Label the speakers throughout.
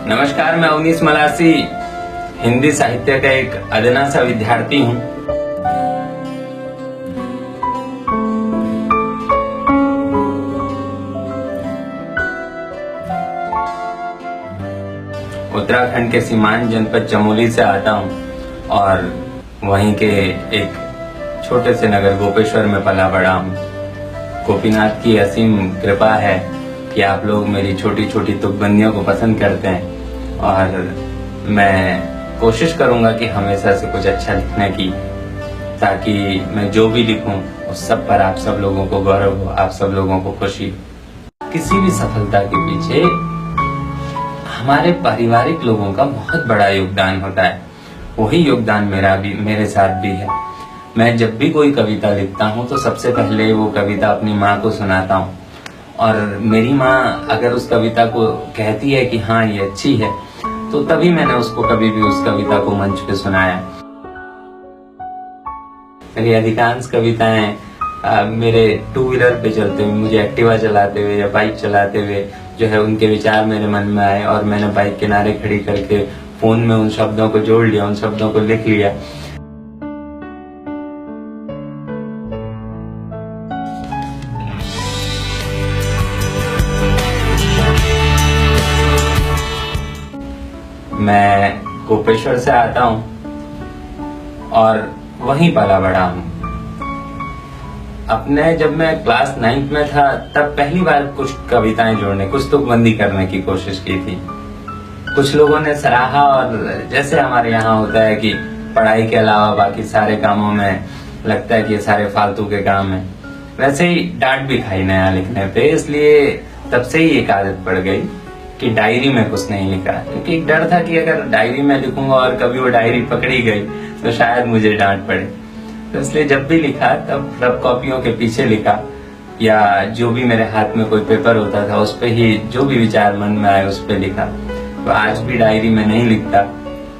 Speaker 1: नमस्कार, मैं अवनीश मलासी हिंदी साहित्य का एक अदना सा विद्यार्थी हूँ। उत्तराखंड के सीमांत जनपद चमोली से आता हूँ और वहीं के एक छोटे से नगर गोपेश्वर में पला बड़ा हूँ। गोपीनाथ की असीम कृपा है कि आप लोग मेरी छोटी छोटी तुकबंदियों को पसंद करते हैं और मैं कोशिश करूंगा कि हमेशा से कुछ अच्छा लिखने की, ताकि मैं जो भी लिखूं उस सब पर आप सब लोगों को गौरव हो, आप सब लोगों को खुशी हो। किसी भी सफलता के पीछे हमारे पारिवारिक लोगों का बहुत बड़ा योगदान होता है। वही योगदान मेरे साथ भी है। मैं जब भी कोई कविता लिखता हूँ तो सबसे पहले वो कविता अपनी माँ को सुनाता हूँ और मेरी माँ अगर उस कविता को कहती है कि हाँ ये अच्छी है, तो तभी मैंने उसको कभी भी उस कविता को मंच पे सुनाया। मेरी अधिकांश कविताएं मेरे टू व्हीलर पे चलते हुए, मुझे एक्टिवा चलाते हुए या बाइक चलाते हुए जो है उनके विचार मेरे मन में आए और मैंने बाइक किनारे खड़ी करके फोन में उन शब्दों को जोड़ लिया, उन शब्दों को लिख लिया। मैं गोपेश्वर से आता हूँ और वहीं पला बड़ा हूँ। जब मैं क्लास 9th में था तब पहली बार कुछ कविताएं जोड़ने, कुछ तुकबंदी करने की कोशिश की थी। कुछ लोगों ने सराहा और जैसे हमारे यहाँ होता है कि पढ़ाई के अलावा बाकी सारे कामों में लगता है कि ये सारे फालतू के काम हैं, वैसे ही डांट भी खाई नया लिखने पे। इसलिए तब से ही एक आदत पड़ गई कि डायरी में कुछ नहीं लिखा, क्योंकि एक डर था कि अगर डायरी में लिखूंगा और कभी वो डायरी पकड़ी गई तो शायद मुझे डांट पड़े। तो इसलिए जब भी लिखा तब रफ कॉपियों के पीछे लिखा या जो भी मेरे हाथ में कोई पेपर होता था उस पे ही जो भी विचार मन में आए उस पे लिखा। तो आज भी डायरी में नहीं लिखता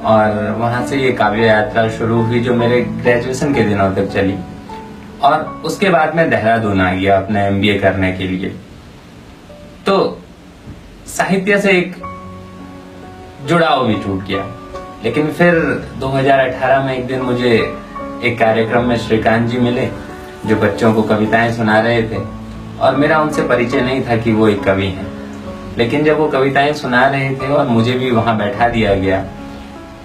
Speaker 1: और वहां से ये काव्य यात्रा शुरू हुई जो मेरे ग्रेजुएशन के दिनों तक चली और उसके बाद मैं देहरादून आ गया अपने MBA करने के लिए। तो साहित्य से एक जुड़ाव भी टूट गया, लेकिन फिर 2018 में एक दिन मुझे एक कार्यक्रम में श्रीकांत जी मिले जो बच्चों को कविताएं सुना रहे थे और मेरा उनसे परिचय नहीं था कि वो एक कवि हैं। लेकिन जब वो कविताएं सुना रहे थे और मुझे भी वहां बैठा दिया गया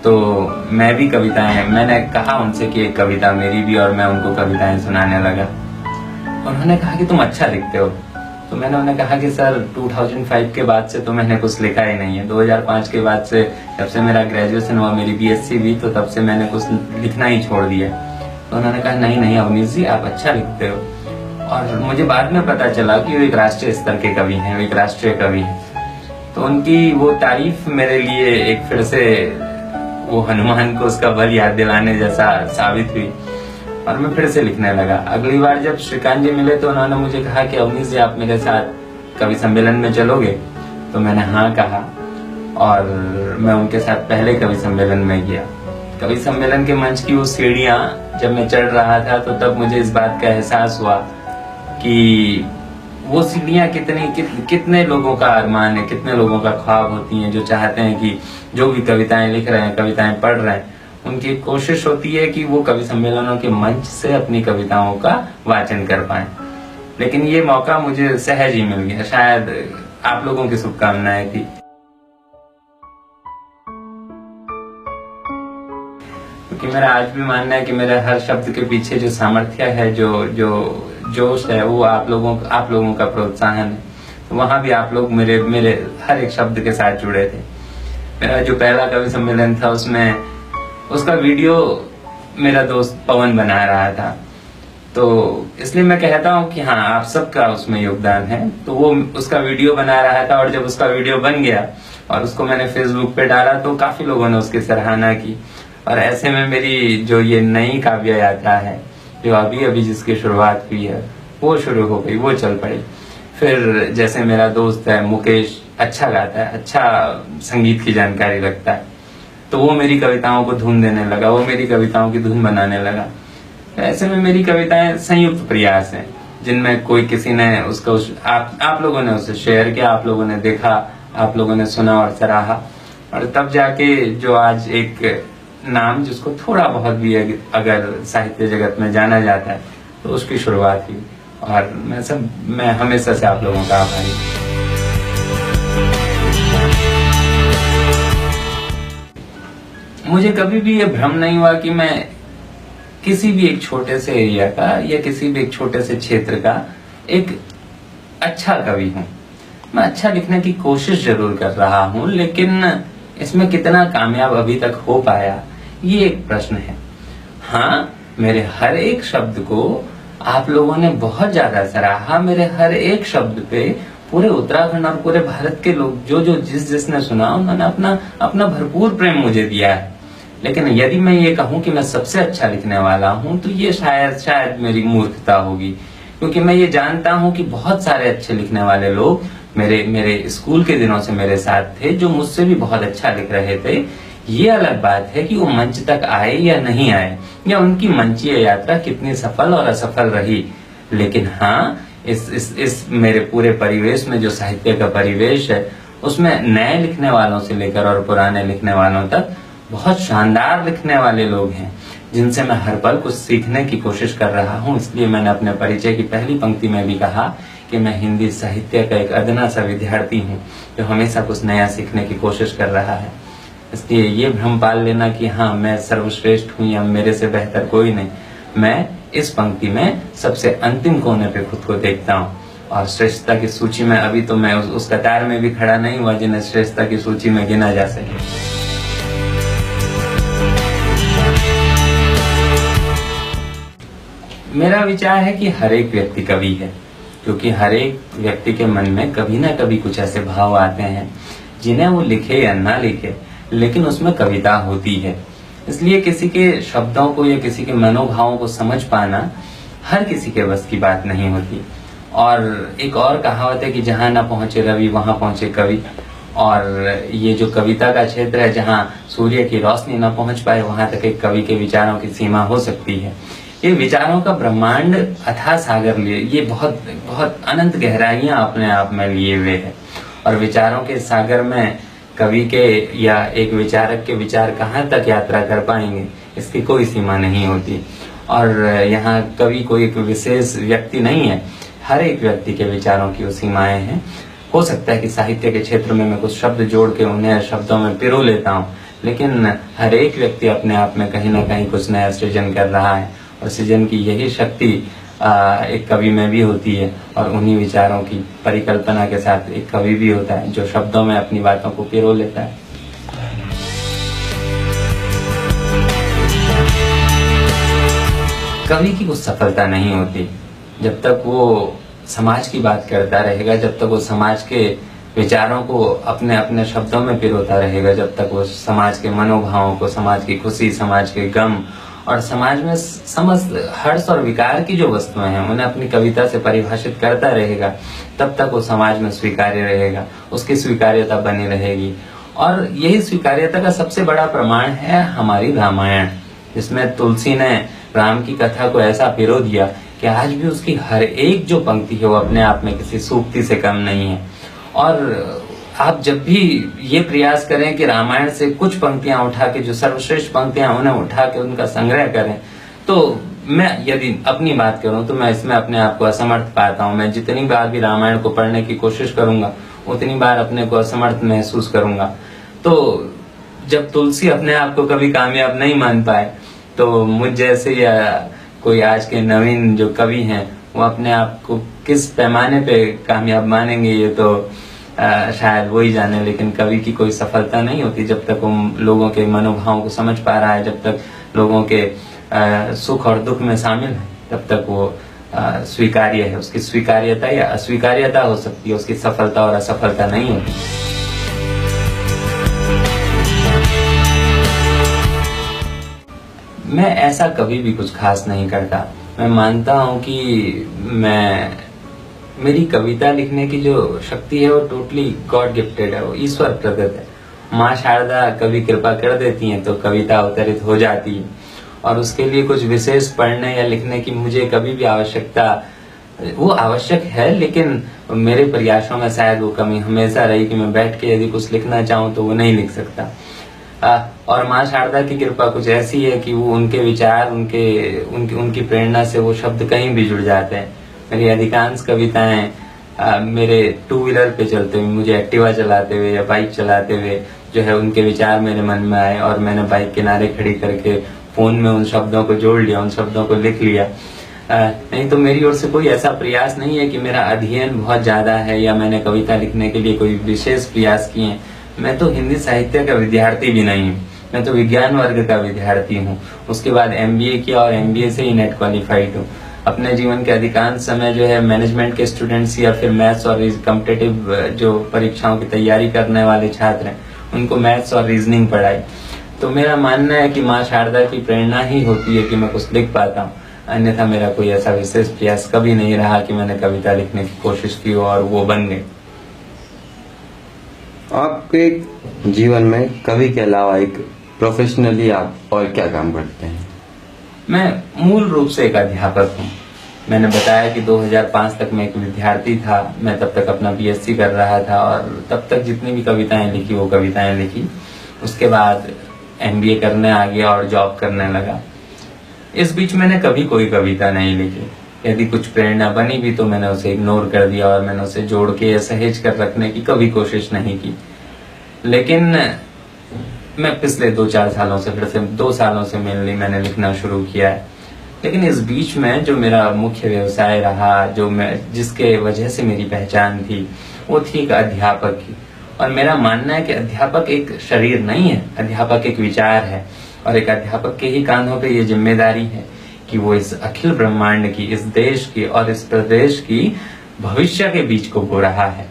Speaker 1: तो मैं भी मैंने कहा उनसे कि एक कविता मेरी भी, और मैं उनको कविताएं सुनाने लगा। उन्होंने कहा कि तुम अच्छा लिखते हो। तो मैंने उन्हें कहा कि सर 2005 के बाद से तो मैंने कुछ लिखा ही नहीं है। 2005 के बाद से जब से मेरा ग्रेजुएशन हुआ, मेरी BSc भी, तो तब से मैंने कुछ लिखना ही छोड़ दिया। तो उन्होंने कहा नहीं अवनीश जी, आप अच्छा लिखते हो। और मुझे बाद में पता चला कि वो एक राष्ट्रीय स्तर के कवि हैं, वो एक राष्ट्रीय कवि हैं। तो उनकी वो तारीफ मेरे लिए एक फिर से वो हनुमान को उसका बल याद दिलाने जैसा साबित हुई और मैं फिर से लिखने लगा। अगली बार जब श्रीकांत जी मिले तो उन्होंने मुझे कहा कि अवनीश जी, आप मेरे साथ कवि सम्मेलन में चलोगे? तो मैंने हाँ कहा और मैं उनके साथ पहले कवि सम्मेलन में गया। कवि सम्मेलन के मंच की वो सीढ़ियां जब मैं चढ़ रहा था तो तब मुझे इस बात का एहसास हुआ कि वो सीढ़ियां कितने लोगों का अरमान है, कितने लोगों का ख्वाब होती हैं जो चाहते हैं कि जो भी कविताएं लिख रहे हैं, कविताएं पढ़ रहे हैं, उनकी कोशिश होती है कि वो कवि सम्मेलनों के मंच से अपनी कविताओं का वाचन कर पाएं। लेकिन ये मौका मुझे सहज ही मिल गया, शायद आप लोगों की शुभकामनाएं थी। क्योंकि मेरा आज भी मानना है कि मेरे हर शब्द के पीछे जो सामर्थ्य है, जो जोश है, वो आप लोगों का प्रोत्साहन है। तो वहां भी आप लोग मेरे हर एक शब्द के साथ जुड़े थे। मेरा जो पहला कवि सम्मेलन था उसका वीडियो मेरा दोस्त पवन बना रहा था। तो इसलिए मैं कहता हूँ कि हाँ, आप सबका उसमें योगदान है। तो वो उसका वीडियो बना रहा था और जब उसका वीडियो बन गया और उसको मैंने फेसबुक पे डाला तो काफी लोगों ने उसकी सराहना की। और ऐसे में मेरी जो ये नई काव्य यात्रा है, जो अभी जिसकी शुरुआत हुई है, वो शुरू हो गई, वो चल पड़ी। फिर जैसे मेरा दोस्त है मुकेश, अच्छा गाता है, अच्छा संगीत की जानकारी रखता है, तो वो मेरी कविताओं को धुन देने लगा, वो मेरी कविताओं की धुन बनाने लगा। ऐसे में मेरी कविताएं संयुक्त प्रयास हैं, जिनमें कोई किसी ने उसको आप लोगों ने उसे शेयर किया, आप लोगों ने देखा, आप लोगों ने सुना और सराहा, और तब जाके जो आज एक नाम जिसको थोड़ा बहुत भी अगर साहित्य जगत में जाना जाता है तो उसकी शुरुआत हुई। और मैं हमेशा से आप लोगों का आभारी हूँ। मुझे कभी भी ये भ्रम नहीं हुआ कि मैं किसी भी एक छोटे से एरिया का या किसी भी एक छोटे से क्षेत्र का एक अच्छा कवि हूँ। मैं अच्छा लिखने की कोशिश जरूर कर रहा हूँ, लेकिन इसमें कितना कामयाब अभी तक हो पाया ये एक प्रश्न है। हाँ, मेरे हर एक शब्द को आप लोगों ने बहुत ज्यादा सराहा। मेरे हर एक शब्द पे पूरे उत्तराखंड और पूरे भारत के लोग जो जिसने सुना उन्होंने अपना भरपूर प्रेम मुझे दिया है। लेकिन यदि मैं ये कहूँ कि मैं सबसे अच्छा लिखने वाला हूँ तो ये शायद मेरी मूर्खता होगी, क्योंकि मैं ये जानता हूँ कि बहुत सारे अच्छे लिखने वाले लोग मेरे स्कूल के दिनों से मेरे साथ थे जो मुझसे भी बहुत अच्छा लिख रहे थे। ये अलग बात है कि वो मंच तक आए या नहीं आए, या उनकी मंचीय यात्रा कितनी सफल और असफल रही। लेकिन हाँ, इस मेरे पूरे परिवेश में जो साहित्य का परिवेश है उसमें नए लिखने वालों से लेकर और पुराने लिखने वालों तक बहुत शानदार लिखने वाले लोग हैं जिनसे मैं हर पल कुछ सीखने की कोशिश कर रहा हूँ। इसलिए मैंने अपने परिचय की पहली पंक्ति में भी कहा कि मैं हिंदी साहित्य का एक अदना सा विद्यार्थी हूँ जो हमेशा कुछ नया सीखने की कोशिश कर रहा है। इसलिए ये भ्रम पाल लेना कि हाँ मैं सर्वश्रेष्ठ हूँ या मेरे से बेहतर कोई नहीं, मैं इस पंक्ति में सबसे अंतिम कोने पे खुद को देखता हूँ। और श्रेष्ठता की सूची में अभी तो मैं उस कतार में भी खड़ा नहीं हुआ जिन्हें श्रेष्ठता की सूची में गिना जा सके। मेरा विचार है कि हर एक व्यक्ति कवि है, क्योंकि हर एक व्यक्ति के मन में कभी ना कभी कुछ ऐसे भाव आते हैं जिन्हें वो लिखे या ना लिखे लेकिन उसमें कविता होती है। इसलिए किसी के शब्दों को या किसी के मनोभावों को समझ पाना हर किसी के बस की बात नहीं होती। और एक और कहावत है कि जहां ना पहुंचे रवि वहां पहुंचे कवि। और ये जो कविता का क्षेत्र है, जहां सूर्य की रोशनी ना पहुंच पाए वहां तक एक कवि के विचारों की सीमा हो सकती है। ये विचारों का ब्रह्मांड अथाह सागर लिए ये बहुत बहुत अनंत गहराइयां अपने आप में लिए हुए है। और विचारों के सागर में कवि के या एक विचारक के विचार कहाँ तक यात्रा कर पाएंगे इसकी कोई सीमा नहीं होती। और यहाँ कवि कोई एक विशेष व्यक्ति नहीं है, हर एक व्यक्ति के विचारों की वो सीमाएं हैं। हो सकता है कि साहित्य के क्षेत्र में मैं कुछ शब्द जोड़ के उन्हें शब्दों में पिरो लेता हूँ, लेकिन हर एक व्यक्ति अपने आप में कहीं ना कहीं कुछ नया सृजन कर रहा है। और सृजन की यही शक्ति एक कवि में भी होती है। और उन्हीं विचारों की परिकल्पना के साथ एक कवि भी होता है जो शब्दों में अपनी बातों को पिरो लेता है। कवि की कुछ सफलता नहीं होती जब तक वो समाज की बात करता रहेगा, जब तक वो समाज के विचारों को अपने अपने शब्दों में पिरोता रहेगा, जब तक वो समाज के मनोभावों को, समाज की खुशी, समाज के गम और समाज में समस्त हर्ष और विकार की जो वस्तुएं हैं उन्हें अपनी कविता से परिभाषित करता रहेगा, तब तक वो समाज में स्वीकार्य रहेगा, उसकी स्वीकार्यता बनी रहेगी। और यही स्वीकार्यता का सबसे बड़ा प्रमाण है हमारी रामायण, जिसमें तुलसी ने राम की कथा को ऐसा पिरो दिया कि आज भी उसकी हर एक जो पंक्ति है वो अपने आप में किसी सूक्ति से कम नहीं है। और आप जब भी ये प्रयास करें कि रामायण से कुछ पंक्तियां उठा के, जो सर्वश्रेष्ठ पंक्तियां उन्हें उठा के उनका संग्रह करें, तो मैं यदि अपनी बात करूं तो मैं इसमें अपने आप को असमर्थ पाता हूं। मैं जितनी बार भी रामायण को पढ़ने की कोशिश करूंगा उतनी बार अपने को असमर्थ महसूस करूंगा। तो जब तुलसी अपने आप को कभी कामयाब नहीं मान पाए तो मुझ जैसे या कोई आज के नवीन जो कवि हैं वो अपने आप को किस पैमाने पे कामयाब मानेंगे ये तो शायद वो ही जाने। लेकिन कवि की कोई सफलता नहीं होती जब तक वो लोगों के मनोभावों को समझ पा रहा है, जब तक लोगों के सुख और दुख में शामिल है, तब तक वो स्वीकार्य है। उसकी स्वीकार्यता या अस्वीकार्यता हो सकती है, उसकी सफलता और असफलता नहीं होती। मैं ऐसा कभी भी कुछ खास नहीं करता। मैं मानता हूँ कि मेरी कविता लिखने की जो शक्ति है वो टोटली गॉड गिफ्टेड है, वो ईश्वर प्रदत्त है। माँ शारदा कभी कृपा कर देती हैं तो कविता अवतरित हो जाती है। और उसके लिए कुछ विशेष पढ़ने या लिखने की मुझे कभी भी आवश्यकता वो आवश्यक है, लेकिन मेरे प्रयासों में शायद वो कमी हमेशा रही कि मैं बैठ के यदि कुछ लिखना चाहूँ तो वो नहीं लिख सकता। और माँ शारदा की कृपा कुछ ऐसी है कि वो उनके विचार, उनकी प्रेरणा से वो शब्द कहीं भी जुड़ जाते हैं। मेरी अधिकांश कविताएं मेरे टू व्हीलर पे चलते हुए, मुझे एक्टिवा चलाते हुए या बाइक चलाते हुए जो है उनके विचार मेरे मन में आए और मैंने बाइक किनारे खड़ी करके फोन में उन शब्दों को जोड़ लिया, उन शब्दों को लिख लिया। नहीं तो मेरी ओर से कोई ऐसा प्रयास नहीं है कि मेरा अध्ययन बहुत ज्यादा है या मैंने कविता लिखने के लिए कोई विशेष प्रयास किए हैं। मैं तो हिंदी साहित्य का विद्यार्थी भी नहीं हूँ, मैं तो विज्ञान वर्ग का विद्यार्थी हूँ। उसके बाद MBA किया और MBA से ही नेट क्वालिफाइड हूँ। अपने जीवन के अधिकांश समय जो है मैनेजमेंट के स्टूडेंट्स या फिर मैथ्स और कॉम्पिटिटिव जो परीक्षाओं की तैयारी करने वाले छात्र हैं उनको मैथ्स और रीजनिंग पढ़ाई। तो मेरा मानना है कि माँ शारदा की प्रेरणा ही होती है कि मैं कुछ लिख पाता हूँ, अन्यथा मेरा कोई ऐसा विशेष प्रयास कभी नहीं रहा कि मैंने कविता लिखने की कोशिश की और वो बन गई।
Speaker 2: आपके जीवन में कवि के अलावा एक प्रोफेशनली आप और क्या काम करते हैं?
Speaker 1: मैं मूल रूप से एक अध्यापक हूँ। मैंने बताया कि 2005 तक मैं एक विद्यार्थी था। मैं तब तक अपना BSc कर रहा था और तब तक जितनी भी कविताएं लिखी वो कविताएं लिखी। उसके बाद MBA करने आ गया और जॉब करने लगा। इस बीच मैंने कभी कोई कविता नहीं लिखी। यदि कुछ प्रेरणा बनी भी तो मैंने उसे इग्नोर कर दिया और मैंने उसे जोड़ के या सहेज कर रखने की कभी कोशिश नहीं की। लेकिन मैं पिछले 2-4 सालों से, फिर से 2 सालों से मेनली मैंने लिखना शुरू किया है। लेकिन इस बीच में जो मेरा मुख्य व्यवसाय रहा, जो मैं जिसके वजह से मेरी पहचान थी, वो थी एक अध्यापक की। और मेरा मानना है कि अध्यापक एक शरीर नहीं है, अध्यापक एक विचार है। और एक अध्यापक के ही कांधों पे ये जिम्मेदारी है कि वो इस अखिल ब्रह्मांड की, इस देश की और इस प्रदेश की भविष्य के बीज को बो रहा है।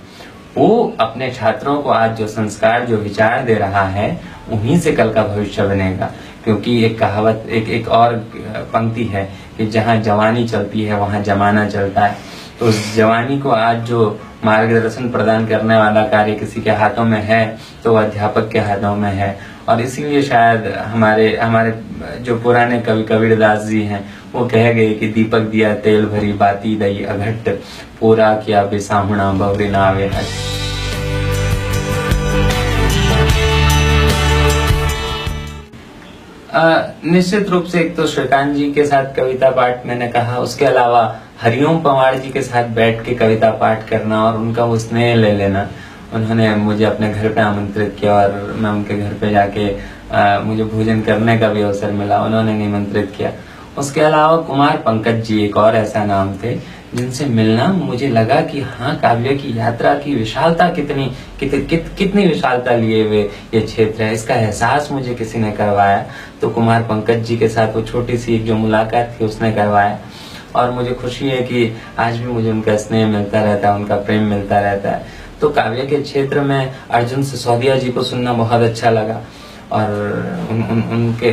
Speaker 1: वो अपने छात्रों को आज जो संस्कार, जो विचार दे रहा है, उन्हीं से कल का भविष्य बनेगा। क्योंकि एक कहावत, एक और पंक्ति है कि जहाँ जवानी चलती है वहाँ जमाना चलता है। तो उस जवानी को आज जो मार्गदर्शन प्रदान करने वाला कार्य किसी के हाथों में है तो वह अध्यापक के हाथों में है। और इसीलिए शायद हमारे जो पुराने कवि कबीरदास जी हैं वो कह गए कि दीपक दिया तेल भरी बाती दई अघट, पूरा किया बिसाहुणा बवरी नावे हट। निश्चित रूप से एक तो श्रीकांत जी के साथ कविता पाठ मैंने कहा, उसके अलावा हरिओम पंवार जी के साथ बैठ के कविता पाठ करना और उनका वो स्नेह ले लेना। उन्होंने मुझे अपने घर पे आमंत्रित किया और मैं उनके घर पे जाके मुझे भोजन करने का भी अवसर मिला, उन्होंने निमंत्रित किया। उसके अलावा कुमार पंकज जी एक और ऐसा नाम थे जिनसे मिलना मुझे लगा कि हाँ, काव्य की यात्रा की विशालता कितनी विशालता लिए हुए ये क्षेत्र है, इसका एहसास मुझे किसी ने करवाया। तो कुमार पंकज जी के साथ वो छोटी सी एक जो मुलाकात थी उसने करवाया। और मुझे खुशी है कि आज भी मुझे उनका स्नेह मिलता रहता है, उनका प्रेम मिलता रहता है। तो काव्य के क्षेत्र में अर्जुन सिसोदिया जी को सुनना बहुत अच्छा लगा और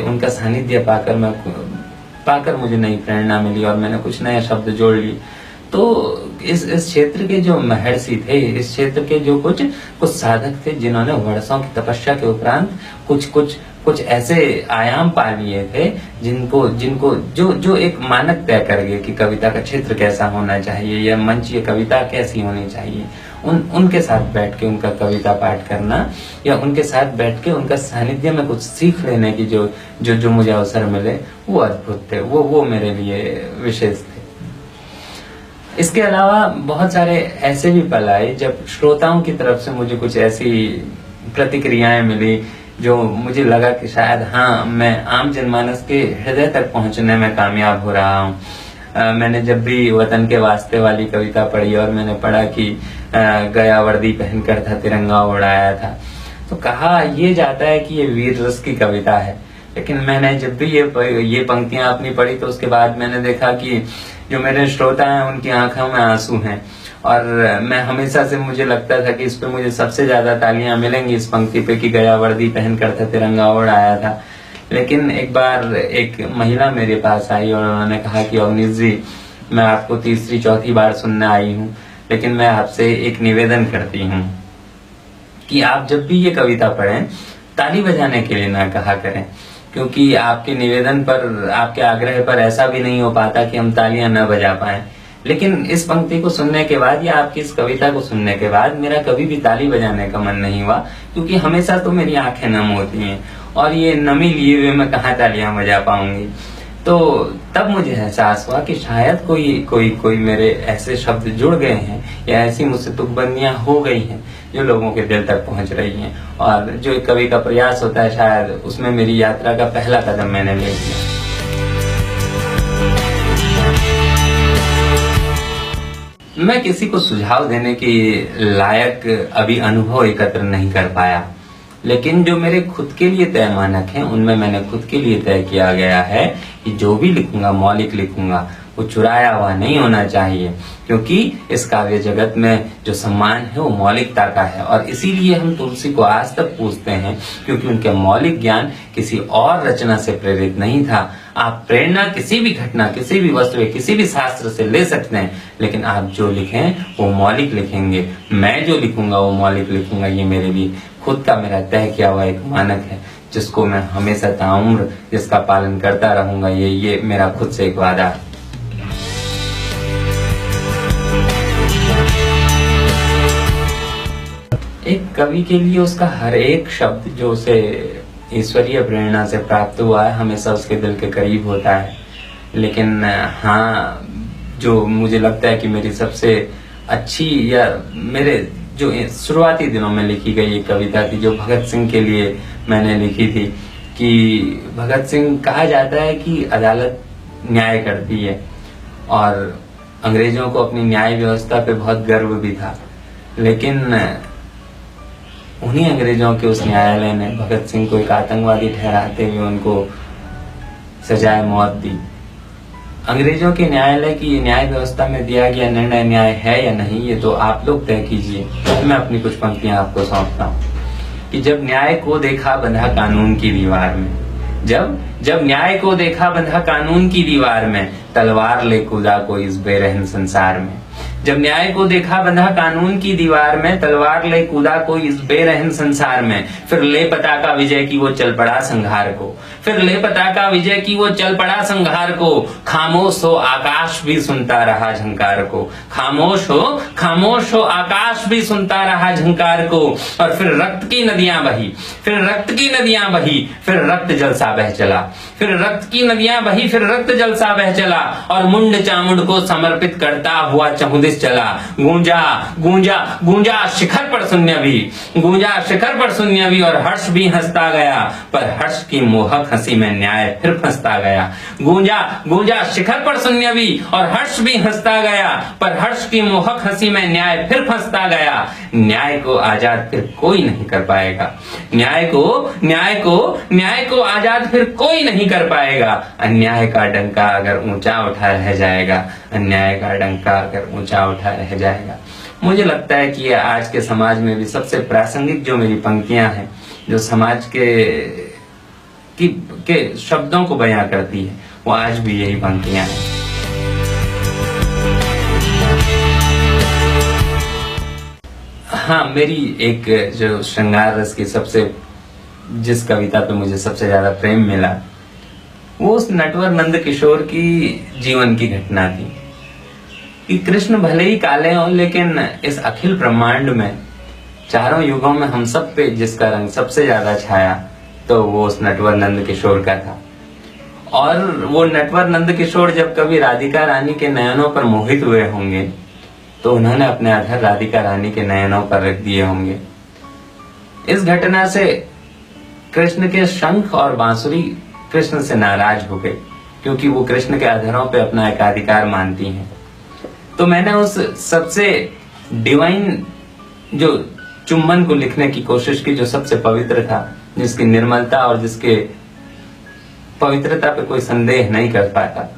Speaker 1: उनका सानिध्य पाकर मुझे नई प्रेरणा मिली और मैंने कुछ नए शब्द जोड़ लिए। तो इस क्षेत्र के जो महर्षि थे, इस क्षेत्र के जो कुछ साधक थे जिन्होंने वर्षों की तपस्या के उपरांत कुछ ऐसे आयाम पा लिए थे जिनको जो एक मानक तय कर गए कि कविता का क्षेत्र कैसा होना चाहिए या मंच या कविता कैसी होनी चाहिए। उनके साथ बैठ के उनका कविता पाठ करना या उनके साथ बैठ के उनका सानिध्य में कुछ सीख लेने की जो मुझे अवसर मिले वो अद्भुत थे, वो मेरे लिए विशेष थे। इसके अलावा बहुत सारे ऐसे भी पल आए जब श्रोताओं की तरफ से मुझे कुछ ऐसी प्रतिक्रियाएं मिली जो मुझे लगा कि शायद हाँ, मैं आम जनमानस के हृदय तक पहुंचने में कामयाब हो रहा हूँ। मैंने जब भी वतन के वास्ते वाली कविता पढ़ी और मैंने पढ़ा कि गया वर्दी पहनकर था तिरंगा उड़ाया था, तो कहा ये जाता है कि ये वीर रस की कविता है। लेकिन मैंने जब भी ये पंक्तियां अपनी पढ़ी तो उसके बाद मैंने देखा कि जो मेरे श्रोता हैं उनकी आंखों में आंसू हैं और मैं हमेशा से मुझे लगता था कि इस पे मुझे सबसे ज्यादा तालियां मिलेंगी इस पंक्ति पे कि गया वर्दी पहनकर था तिरंगा उड़ाया था। लेकिन एक बार एक महिला मेरे पास आई और उन्होंने कहा कि अवनीश जी, मैं आपको तीसरी चौथी बार सुनने आई हूँ, लेकिन मैं आपसे एक निवेदन करती हूँ कि आप जब भी ये कविता पढ़ें ताली बजाने के लिए ना कहा करें, क्योंकि आपके निवेदन पर, आपके आग्रह पर ऐसा भी नहीं हो पाता कि हम तालियां न बजा पाएं। लेकिन इस पंक्ति को सुनने के बाद या आपकी इस कविता को सुनने के बाद मेरा कभी भी ताली बजाने का मन नहीं हुआ, क्योंकि हमेशा तो मेरी आंखें नम होती हैं और ये नमी लिए हुए मैं कहाँ तालियां बजा पाऊंगी। तो तब मुझे एहसास हुआ कि शायद कोई मेरे ऐसे शब्द जुड़ गए हैं या ऐसी मुझसे तुकबंदियां हो गई हैं जो लोगों के दिल तक पहुंच रही हैं, और जो एक कवि का प्रयास होता है शायद उसमें मेरी यात्रा का पहला कदम मैंने ले लिया। मैं किसी को सुझाव देने की लायक अभी अनुभव एकत्र नहीं कर पाया, लेकिन जो मेरे खुद के लिए तय मानक हैं उनमें मैंने खुद के लिए तय किया गया है कि जो भी लिखूंगा मौलिक लिखूंगा, वो चुराया हुआ नहीं होना चाहिए, क्योंकि इस काव्य जगत में जो सम्मान है वो मौलिकता का है। और इसीलिए हम तुलसी को आज तक पूछते हैं, क्योंकि उनके मौलिक ज्ञान किसी और रचना से प्रेरित नहीं था। आप प्रेरणा किसी भी घटना, किसी भी वस्तु, किसी भी शास्त्र से ले सकते हैं, लेकिन आप जो लिखें वो मौलिक लिखेंगे। मैं जो लिखूंगा वो मौलिक लिखूंगा, ये मेरे लिए खुद का मेरा तय किया हुआ एक मानक है, जिसको मैं हमेशा ताउम्र जिसका पालन करता रहूंगा। ये मेरा खुद से एक वादा है। एक कवि के लिए उसका हर एक शब्द जो उसे ईश्वरीय प्रेरणा से प्राप्त हुआ है हमेशा उसके दिल के करीब होता है। लेकिन हाँ, जो मुझे लगता है कि मेरी सबसे अच्छी या मेरे जो शुरुआती दिनों में लिखी गई एक कविता थी, जो भगत सिंह के लिए मैंने लिखी थी, कि भगत सिंह कहा जाता है कि अदालत न्याय करती है और अंग्रेजों को अपनी न्याय व्यवस्था पे बहुत गर्व भी था, लेकिन उन्हीं अंग्रेजों के उस न्यायालय ने भगत सिंह को एक आतंकवादी ठहराते हुए उनको सजाए मौत दी। अंग्रेजों के न्यायालय की न्याय व्यवस्था में दिया गया निर्णय न्याय है या नहीं, ये तो आप लोग तय कीजिए। मैं अपनी कुछ पंक्तियां आपको सौंपता हूँ कि जब न्याय को देखा बंधा कानून की दीवार में, जब न्याय को देखा बंधा कानून की दीवार में, तलवार ले कूदा कोई इस बेरहम संसार में। जब न्याय को देखा बंधा कानून की दीवार में, तलवार ले कूदा कोई इस बेरहम संसार में। फिर ले पताका विजय की वो चल पड़ा संघार को, फिर ले पताका विजय की वो चल पड़ा संघार को। खामोश हो आकाश भी सुनता रहा झंकार को, खामोश हो आकाश भी सुनता रहा झंकार को। और फिर रक्त की नदियां बही, फिर रक्त की नदियां बही, फिर रक्त जलसा बह चला, फिर रक्त की नदियां बही, फिर रक्त जलसा बह चला। और मुंड चामुंड को समर्पित करता हुआ चहुदिस चला। गूंजा गूंजा गूंजा शिखर पर शून्य भी, गूंजा शिखर पर शून्य भी। और हर्ष भी हंसता गया, पर हर्ष की मोहक हंसी में न्याय फिर फंसता गया। गूंजा गूंजा शिखर पर शून्य भी, और हर्ष भी हंसता गया, पर हर्ष की मोहक हंसी में न्याय फिर फंसता गया। न्याय को आजाद फिर कोई नहीं कर पाएगा, न्याय को आजाद फिर कोई नहीं कर पाएगा। अन्याय का डंका अगर ऊंचा उठा रह जाएगा, अन्याय का डंका अगर ऊंचा उठा रह जाएगा। मुझे लगता है कि आज के समाज में भी सबसे प्रासंगिक जो मेरी पंक्तियां हैं, जो समाज के शब्दों को बयां करती है, वो आज भी यही पंक्तियां हैं। हाँ, मेरी एक जो श्रृंगार रस की जिस कविता पे मुझे सबसे ज्यादा प्रेम मिला, वो उस नटवर नंद किशोर की जीवन की घटना थी कि कृष्ण भले ही काले हों, लेकिन इस अखिल ब्रह्मांड में चारों युगों में हम सब पे जिसका रंग सबसे ज्यादा छाया, तो वो उस नटवर नंद किशोर का था। और वो नटवर नंद किशोर जब कभी राधिका रानी के नयनों पर मोहित हुए होंगे, तो उन्होंने अपने अधर राधिका रानी के नयनों पर रख दिए होंगे। इस घटना से कृष्ण के शंख और बांसुरी कृष्ण से नाराज हो गए, क्योंकि वो कृष्ण के अधरों पे अपना एकाधिकार मानती हैं। तो मैंने उस सबसे डिवाइन जो चुम्बन को लिखने की कोशिश की, जो सबसे पवित्र था, जिसकी निर्मलता और जिसके पवित्रता पे कोई संदेह नहीं कर पाता,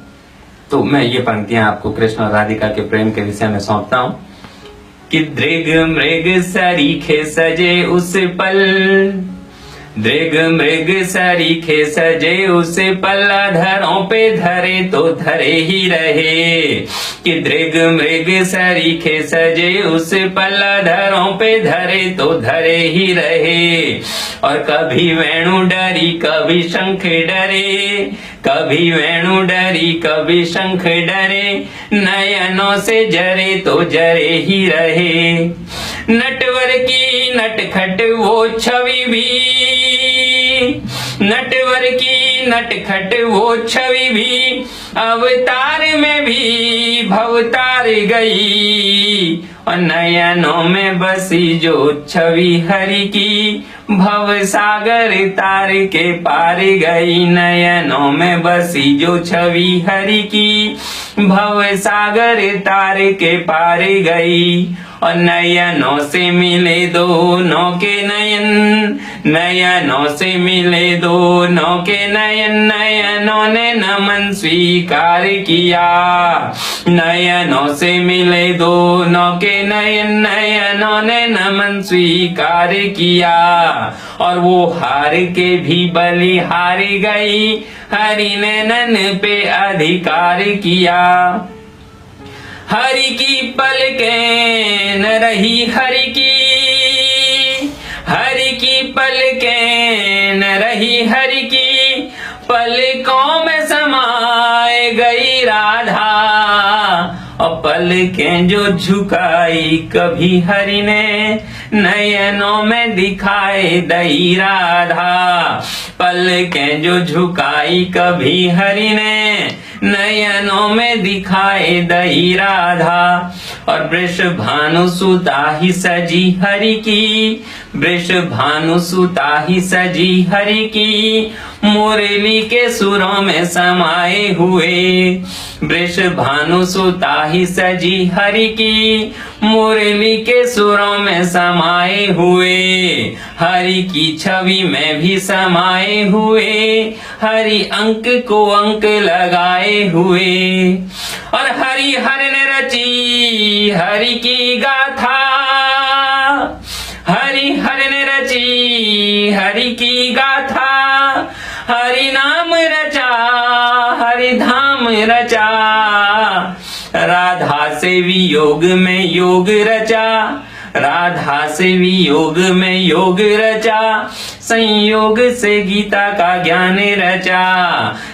Speaker 1: तो मैं ये पंक्तियां आपको कृष्ण और राधिका के प्रेम के विषय में सौंपता हूं कि दृग मृग सरीखे सजे उस पल, दृग मृग सरीखे सजे उसे पल्ला धरों पे धरे तो धरे ही रहे। कि दृग मृग सरीखे सजे उसे पल्ला धरों पे धरे तो धरे ही रहे। और कभी वेणु डरी कभी शंख डरे, कभी वेणु डरी कभी शंख डरे, नयनों से जरे तो जरे ही रहे। नटवर की नटखट वो छवि भी, नटवर की नटखट वो छवि भी, अवतार में भी भवतार गई। और नयनों में बसी जो छवि हरि की, भव सागर तार के पार गई। नयनों में बसी जो छवि हरि की, भव सागर तार के पार गई। और नयनों से मिले दोनों के नयन, नयनों से मिले दोनों के नयन, नयनों ने नमन स्वीकार किया। नयनों से मिले दोनों के नयन, नयनों ने नमन स्वीकार किया। और वो हार के भी बलिहार गई, हरि ने नन पे अधिकार किया। हरि की पलकें न रही हरि की, हरि की पलकें न रही हरि की, पलकों में समाए गई राधा। और पलकें जो झुकाई कभी हरि ने, नयनों में दिखाए दई राधा। पलकें जो झुकाई कभी हरि ने, नयनों में दिखाए दई राधा। और वृष भानु सुता ही सजी हरि की, वृष भानु सुता ही सजी हरि की, मुरली के सुरों में समाये हुए। वृष भानु सुता ही सजी हरि की, मुरली के सुरों में समाये हुए। हरि की छवि में भी समाये हुए, हरि अंक को अंक लगाए हुए। और हरि हर ने रची हरि की गाथा, हरि हर ने रची हरि की गाथा। हरि नाम रचा हरि धाम रचा, राधा से वियोग में योग रचा, राधा से वियोग में योग रचा। संयोग से गीता का ज्ञान रचा,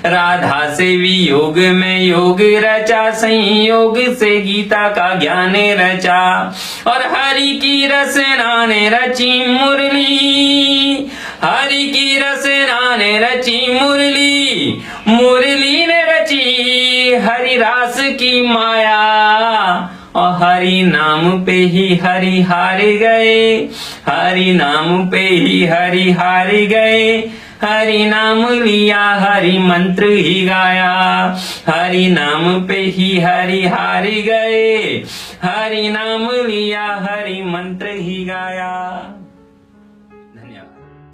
Speaker 1: राधा से वियोग में योग रचा। संयोग से गीता का ज्ञान रचा। और हरि की रचना ने रची मुरली, हरि की रचना ने रची मुरली, मुरली ने रची हरि रास की माया। और हरि नाम पे ही हरि हार गए, हरि नाम पे ही हरि हार गए। हरि नाम लिया हरि मंत्र ही गाया, हरि नाम पे ही हरि हार गए। हरि नाम लिया हरि मंत्र ही गाया।